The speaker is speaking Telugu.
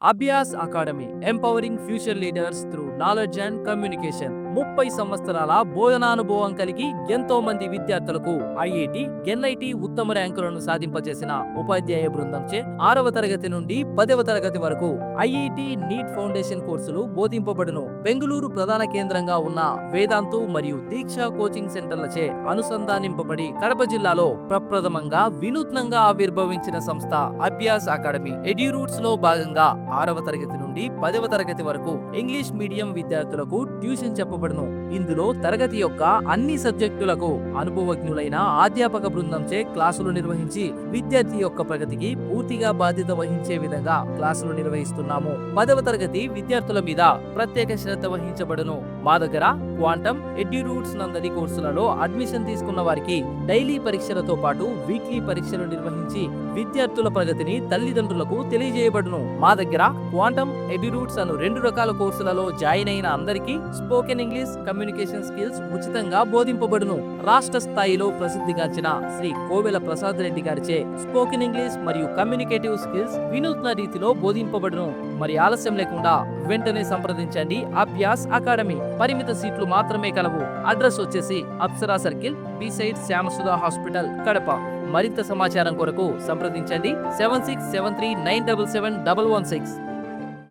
Abhyas academy empowering future leaders through knowledge and communication. 30 సంవత్సరాల బోధనానుభవం కలిగి ఎంతో మంది విద్యార్థులకు ఐఐటి, ఎన్ఐటి ఉత్తమ ర్యాంకులను సాధింపజేసిన ఉపాధ్యాయ బృందంచే 6వ తరగతి నుండి 10వ తరగతి వరకు ఐఐటి నీట్ ఫౌండేషన్ కోర్సులు బోధింపబడును. బెంగుళూరు ప్రధాన కేంద్రంగా ఉన్న వేదాంతు మరియు దీక్ష కోచింగ్ సెంటర్లచే అనుసంధానింపబడి కడప జిల్లాలో ప్రప్రథమంగా వినూత్నంగా ఆవిర్భవించిన సంస్థ అభ్యాస్ అకాడమీ. ఎడ్యూరూట్స్ లో భాగంగా 6వ తరగతి నుండి 10వ తరగతి వరకు ఇంగ్లీష్ మీడియం విద్యార్థులకు ట్యూషన్ చెప్పబడును. ఇందులో తరగతి యొక్క అన్ని సబ్జెక్టులకు అనుభవజ్ఞులైన అధ్యాపక బృందంచే క్లాసులు నిర్వహించి విద్యార్థి యొక్క ప్రగతికి పూర్తిగా బాధ్యత వహించే విధంగా క్లాసులు నిర్వహిస్తున్నాము. 10వ తరగతి విద్యార్థుల మీద ప్రత్యేక శ్రద్ధ వహించబడును. మా దగ్గర క్వాంటమ్, ఎడ్యూరూట్స్ నందరి కోర్సులలో అడ్మిషన్ తీసుకున్న వారికి డైలీ పరీక్షలతో పాటు వీక్లీ పరీక్షలు నిర్వహించి విద్యార్థుల ప్రగతిని తల్లిదండ్రులకు తెలియజేయబడును. మా దగ్గర క్వాంటమ్, ఎడ్యూరూట్స్ అను 2 రకాల కోర్సులలో జాయిన్ అయిన అందరికీ స్పోకెన్ ఇంగ్లీష్, కమ్యూనికేషన్ స్కిల్స్ ఉచితంగా బోధింపబడును. రాష్ట్ర స్థాయిలో ప్రసిద్ధిగాంచిన శ్రీ కోవెల ప్రసాద్ రెడ్డి గారిచే స్పోకెన్ ఇంగ్లీష్ మరియు కమ్యూనికేటివ్ స్కిల్స్ వినూత్న రీతిలో బోధింపబడును. మరి ఆలస్యం లేకుండా వెంటనే సంప్రదించండి అభ్యాస్ అకాడమీ. పరిమిత సీట్లు మాత్రమే కలవు. అడ్రస్ వచ్చేసి Apsara circle, beside Shyamasudha hospital, Kadapa. మరింత సమాచారం కొరకు సంప్రదించండి 7673977116.